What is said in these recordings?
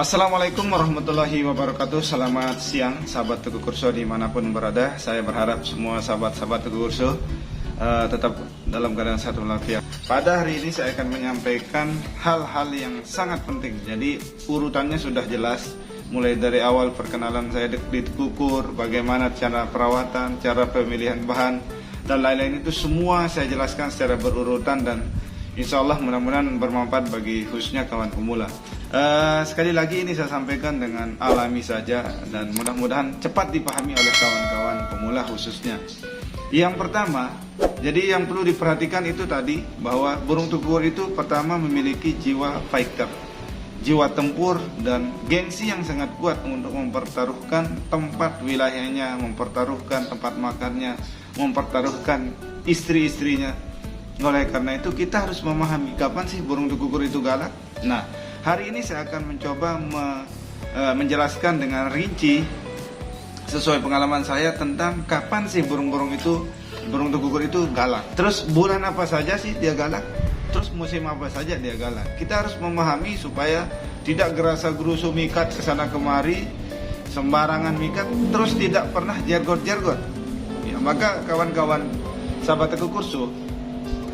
Assalamualaikum warahmatullahi wabarakatuh. Selamat siang sahabat Teguh Kurso dimanapun berada. Saya berharap semua sahabat-sahabat Teguh Kurso tetap dalam keadaan sehat walafiat. Pada hari ini saya akan menyampaikan hal-hal yang sangat penting. Jadi urutannya sudah jelas. Mulai dari awal perkenalan saya di Teguh Kur, bagaimana cara perawatan, cara pemilihan bahan, dan lain-lain itu semua saya jelaskan secara berurutan dan insya Allah mudah-mudahan bermanfaat bagi khususnya kawan pemula. Sekali lagi ini saya sampaikan dengan alami saja dan mudah-mudahan cepat dipahami oleh kawan-kawan pemula khususnya. Yang pertama, jadi yang perlu diperhatikan itu tadi bahwa burung tukur itu pertama memiliki jiwa fighter, jiwa tempur dan gengsi yang sangat kuat untuk mempertaruhkan tempat wilayahnya, mempertaruhkan tempat makannya, mempertaruhkan istri-istrinya. Oleh karena itu kita harus memahami kapan sih burung tukur itu galak. Nah, hari ini saya akan mencoba menjelaskan dengan rinci sesuai pengalaman saya tentang kapan sih burung tukur itu galak. Terus bulan apa saja sih dia galak? Terus musim apa saja dia galak? Kita harus memahami supaya tidak gerasa-gerusu mikat kesana kemari, sembarangan mikat, terus tidak pernah jergot-jergot. Ya, maka kawan-kawan sahabat Teguh Kurso,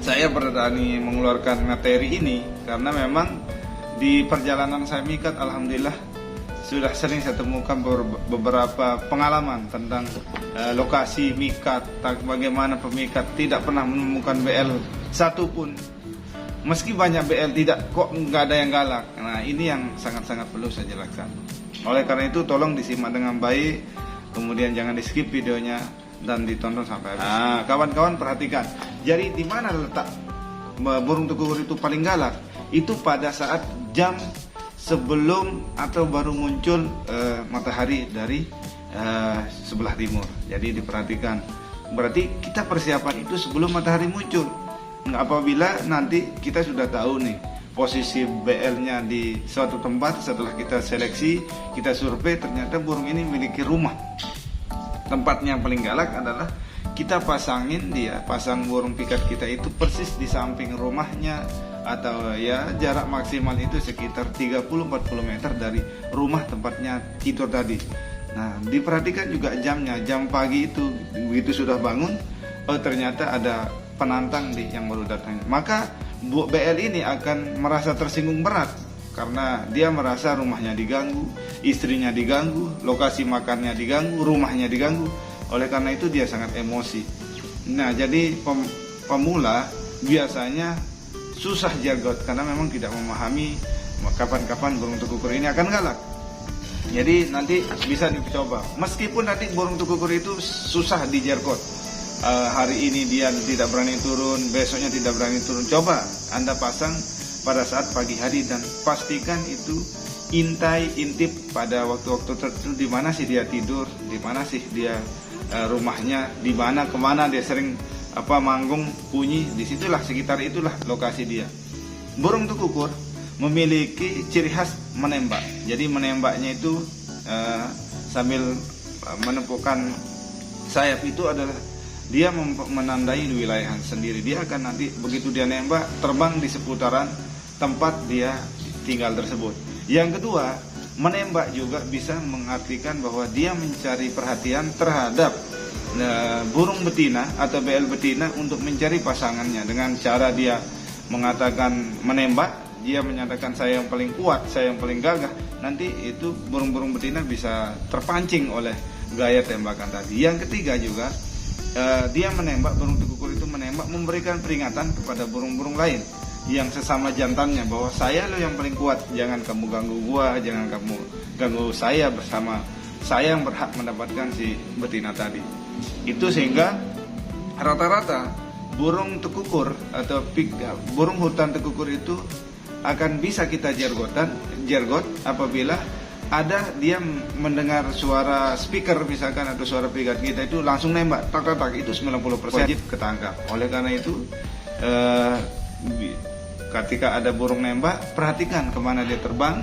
saya berani mengeluarkan materi ini karena memang di perjalanan saya mikat, alhamdulillah sudah sering saya temukan beberapa pengalaman tentang lokasi mikat, bagaimana pemikat tidak pernah menemukan BL satupun. Meski banyak BL kok nggak ada yang galak. Nah, ini yang sangat-sangat perlu saya jelaskan. Oleh karena itu tolong disimak dengan baik, kemudian jangan di skip videonya dan ditonton sampai habis. Nah, kawan-kawan perhatikan. Jadi di mana letak burung tukur itu paling galak? Itu pada saat jam sebelum atau baru muncul matahari dari sebelah timur. Jadi diperhatikan. Berarti kita persiapan itu sebelum matahari muncul. Apabila nanti kita sudah tahu nih posisi BL-nya di suatu tempat, setelah kita seleksi, kita survei, ternyata burung ini memiliki rumah. Tempatnya yang paling galak adalah kita pasang burung pikat kita itu persis di samping rumahnya, atau ya jarak maksimal itu sekitar 30-40 meter dari rumah tempatnya tidur tadi. Nah, diperhatikan juga jamnya, jam pagi itu begitu sudah bangun, ternyata ada penantang yang baru datang. Maka BL ini akan merasa tersinggung berat karena dia merasa rumahnya diganggu, istrinya diganggu, lokasi makannya diganggu, rumahnya diganggu. Oleh karena itu dia sangat emosi. Nah, jadi pemula biasanya susah jergot karena memang tidak memahami kapan-kapan burung tukur ini akan galak. Jadi nanti bisa dicoba. Meskipun nanti burung tukur itu susah dijergot, hari ini dia tidak berani turun, besoknya tidak berani turun, coba Anda pasang pada saat pagi hari dan pastikan itu intip pada waktu-waktu tertentu, di mana sih dia tidur, di mana sih dia rumahnya, di mana kemana dia sering manggung bunyi, disitulah sekitar itulah lokasi dia. Burung tukur memiliki ciri khas menembak. Jadi menembaknya itu sambil menepukkan sayap itu adalah dia menandai wilayah sendiri. Dia akan nanti begitu dia nembak terbang di seputaran tempat dia tinggal tersebut. Yang kedua, menembak juga bisa mengartikan bahwa dia mencari perhatian terhadap burung betina atau BL betina untuk mencari pasangannya. Dengan cara dia mengatakan menembak, dia menyatakan saya yang paling kuat, saya yang paling gagah. Nanti itu burung-burung betina bisa terpancing oleh gaya tembakan tadi. Yang ketiga juga, dia menembak, burung tukur itu menembak memberikan peringatan kepada burung-burung lain yang sesama jantannya bahwa saya lo yang paling kuat, jangan kamu ganggu gua, jangan kamu ganggu saya, bersama saya yang berhak mendapatkan si betina tadi. Itu sehingga rata-rata burung tekukur atau burung hutan tekukur itu akan bisa kita jergot apabila ada dia mendengar suara speaker misalkan atau suara pikat kita itu langsung nembak tak itu 90% wajib ketangkap. Oleh karena itu ketika ada burung nembak, perhatikan kemana dia terbang,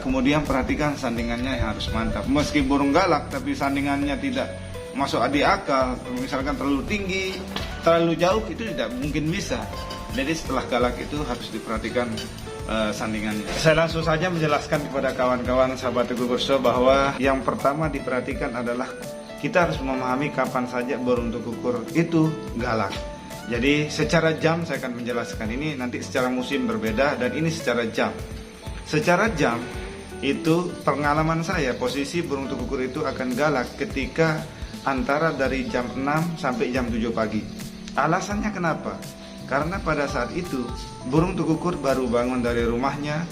kemudian perhatikan sandingannya yang harus mantap. Meski burung galak tapi sandingannya tidak masuk di akal, misalkan terlalu tinggi terlalu jauh itu tidak mungkin bisa. Jadi setelah galak itu harus diperhatikan sandingannya. Saya langsung saja menjelaskan kepada kawan-kawan sahabat Teguh Kurso bahwa yang pertama diperhatikan adalah kita harus memahami kapan saja burung tuku kur itu galak. Jadi secara jam saya akan menjelaskan ini, nanti secara musim berbeda, dan ini secara jam. Secara jam itu pengalaman saya, posisi burung tuku kur itu akan galak ketika antara dari jam 6 sampai jam 7 pagi. Alasannya kenapa? Karena pada saat itu burung tukukur baru bangun dari rumahnya,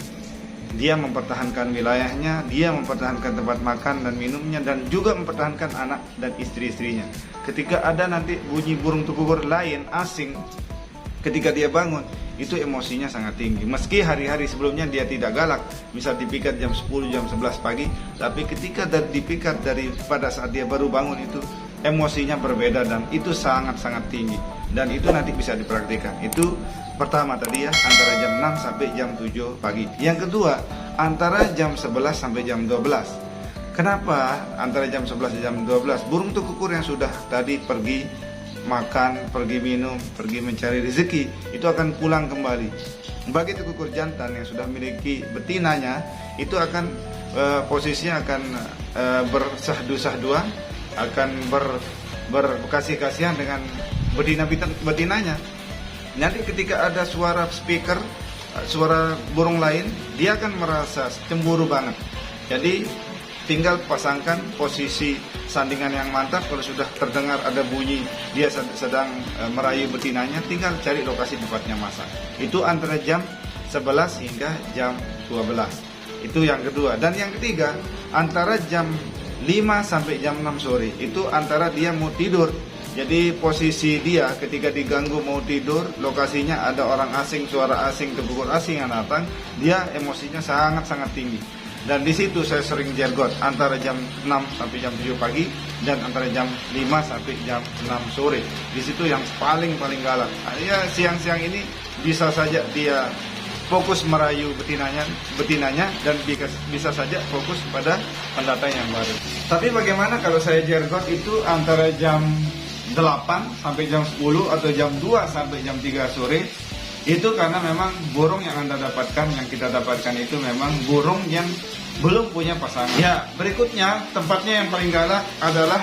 dia mempertahankan wilayahnya, dia mempertahankan tempat makan dan minumnya, dan juga mempertahankan anak dan istri-istrinya. Ketika ada nanti bunyi burung tukukur lain asing, ketika dia bangun, itu emosinya sangat tinggi. Meski hari-hari sebelumnya dia tidak galak, misal dipikat jam 10, jam 11 pagi, tapi ketika dipikat pada saat dia baru bangun itu, emosinya berbeda dan itu sangat-sangat tinggi. Dan itu nanti bisa dipraktikkan. Itu pertama tadi ya, antara jam 6 sampai jam 7 pagi. Yang kedua, antara jam 11 sampai jam 12. Kenapa antara jam 11 dan jam 12? Burung tukukur yang sudah tadi pergi makan, pergi minum, pergi mencari rezeki, itu akan pulang kembali. Bagi tukukur jantan yang sudah memiliki betinanya, itu akan posisinya akan bersahdu-sahduan, akan berkasih-kasihan dengan betinanya. Nanti ketika ada suara speaker, suara burung lain, dia akan merasa cemburu banget. Jadi tinggal pasangkan posisi sandingan yang mantap. Kalau sudah terdengar ada bunyi dia sedang merayu betinanya, tinggal cari lokasi tempatnya masak. Itu antara jam 11 hingga jam 12. Itu yang kedua. Dan yang ketiga, antara jam 5 sampai jam 6 sore, itu antara dia mau tidur. Jadi posisi dia ketika diganggu mau tidur, lokasinya ada orang asing, suara asing, tukukur asing yang datang, dia emosinya sangat-sangat tinggi. Dan di situ saya sering jergot antara jam 6 sampai jam 7 pagi dan antara jam 5 sampai jam 6 sore. Di situ yang paling galak. Ya, siang-siang ini bisa saja dia fokus merayu betinanya dan bisa saja fokus pada pendatang yang baru. Tapi bagaimana kalau saya jergot itu antara jam 8 sampai jam 10 atau jam 2 sampai jam 3 sore? Itu karena memang burung yang Anda dapatkan, yang kita dapatkan itu memang burung yang belum punya pasangan. Ya, berikutnya tempatnya yang paling galak adalah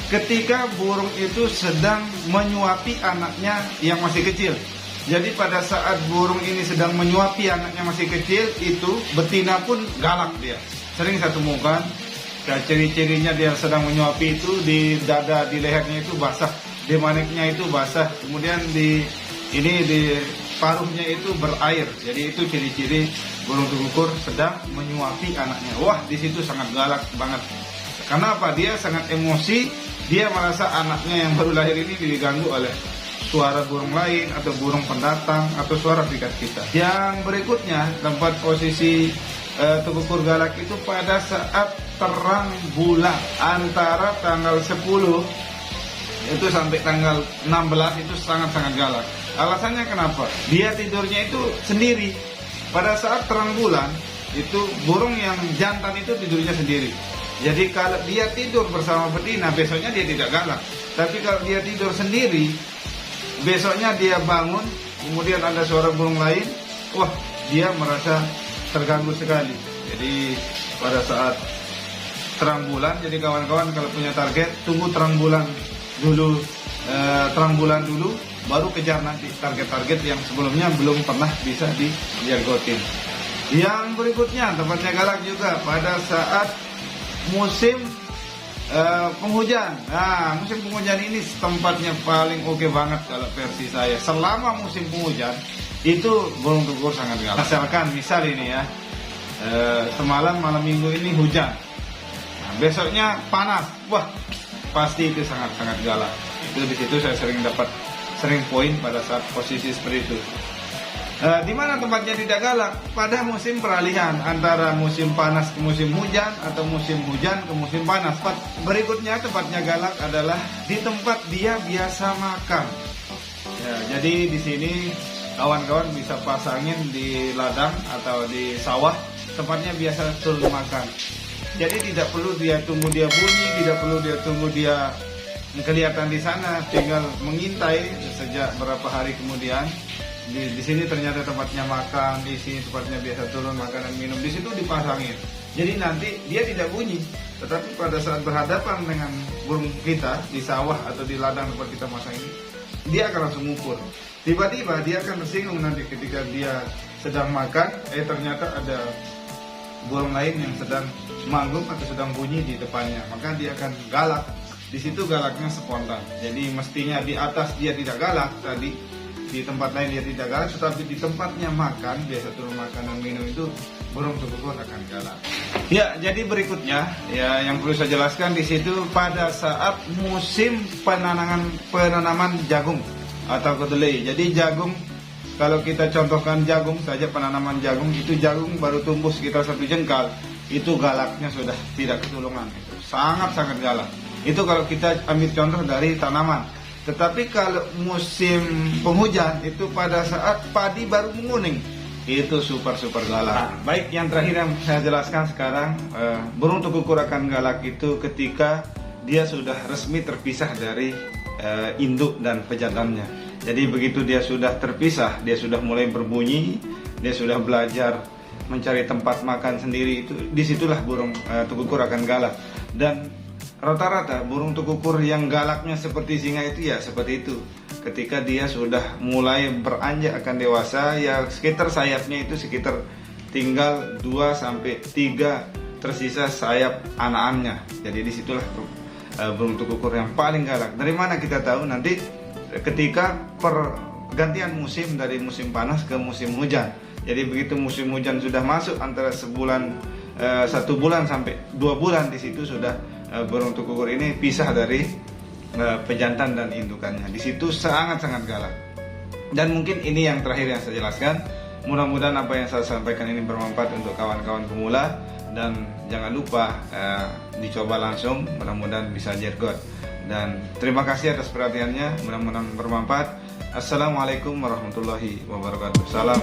ketika burung itu sedang menyuapi anaknya yang masih kecil. Jadi pada saat burung ini sedang menyuapi anaknya masih kecil, itu betina pun galak dia. Sering saya temukan, ciri-cirinya dia sedang menyuapi itu di dada, di lehernya itu basah, di maniknya itu basah, kemudian di paruhnya itu berair. Jadi itu ciri-ciri burung tukukur sedang menyuapi anaknya. Wah, di situ sangat galak banget. Karena apa? Dia sangat emosi, dia merasa anaknya yang baru lahir ini diganggu oleh suara burung lain atau burung pendatang atau suara pikat kita. Yang berikutnya, tempat posisi tukukur galak itu pada saat terang bulan, antara tanggal 10 itu sampai tanggal 16 itu sangat-sangat galak. Alasannya kenapa? Dia tidurnya itu sendiri. Pada saat terang bulan itu burung yang jantan itu tidurnya sendiri. Jadi kalau dia tidur bersama betina, besoknya dia tidak galak. Tapi kalau dia tidur sendiri, besoknya dia bangun, kemudian ada suara burung lain, wah, dia merasa terganggu sekali. Jadi pada saat terang bulan, jadi kawan-kawan kalau punya target, tunggu terang bulan dulu, baru kejar nanti target-target yang sebelumnya belum pernah bisa dijargotin. Yang berikutnya tempatnya galak juga pada saat musim penghujan. Nah, musim penghujan ini tempatnya paling oke banget kalau versi saya. Selama musim penghujan itu burung tukur sangat galak. Misalkan misal ini ya, semalam malam minggu ini hujan, nah, besoknya panas, wah pasti itu sangat-sangat galak. Itu di situ saya sering poin pada saat posisi seperti itu. Di mana tempatnya tidak galak? Pada musim peralihan antara musim panas ke musim hujan atau musim hujan ke musim panas. Berikutnya tempatnya galak adalah di tempat dia biasa makan. Ya, jadi di sini kawan-kawan bisa pasangin di ladang atau di sawah tempatnya biasa turun makan. Jadi tidak perlu dia tunggu dia bunyi, tidak perlu dia tunggu dia kelihatan di sana, tinggal mengintai sejak berapa hari kemudian. Di sini ternyata tempatnya makan, di sini tempatnya biasa turun makanan minum, di situ dipasangin. Jadi nanti dia tidak bunyi, tetapi pada saat berhadapan dengan burung kita di sawah atau di ladang tempat kita masang ini, dia akan langsung ngumpul. Tiba-tiba dia akan tersinggung nanti ketika dia sedang makan, ternyata ada burung lain yang sedang manggung atau sedang bunyi di depannya, maka dia akan galak. Di situ galaknya spontan. Jadi mestinya di atas dia tidak galak tadi, di tempat lain dia tidak galak, tetapi di tempatnya makan, biasa turun makanan minum itu burung tukukur akan galak. Ya, jadi berikutnya ya yang perlu saya jelaskan di situ pada saat musim penanaman jagung atau kedelai. Jadi jagung, kalau kita contohkan jagung saja, penanaman jagung itu jagung baru tumbuh sekitar 1 jengkal, itu galaknya sudah tidak ketulungan, itu sangat-sangat galak. Itu kalau kita ambil contoh dari tanaman. Tetapi kalau musim penghujan itu pada saat padi baru menguning, itu super galak. Baik, yang terakhir yang saya jelaskan sekarang, burung tukukur akan galak itu ketika dia sudah resmi terpisah dari induk dan pejantannya. Jadi begitu dia sudah terpisah, dia sudah mulai berbunyi, dia sudah belajar mencari tempat makan sendiri, itu disitulah burung tukukur akan galak. Dan rata-rata burung tukukur yang galaknya seperti singa itu ya seperti itu. Ketika dia sudah mulai beranjak akan dewasa, ya sekitar sayapnya itu sekitar tinggal 2-3 tersisa sayap anak-anaknya. Jadi disitulah burung tukukur yang paling galak. Dari mana kita tahu? Nanti ketika pergantian musim dari musim panas ke musim hujan. Jadi begitu musim hujan sudah masuk antara 1 bulan sampai 2 bulan, di situ sudah burung tukukur ini pisah dari pejantan dan indukannya. Di situ sangat-sangat galak. Dan mungkin ini yang terakhir yang saya jelaskan. Mudah-mudahan apa yang saya sampaikan ini bermanfaat untuk kawan-kawan pemula, dan jangan lupa dicoba langsung, mudah-mudahan bisa jagot. Dan terima kasih atas perhatiannya, mudah-mudahan bermanfaat. Assalamualaikum warahmatullahi wabarakatuh. Salam.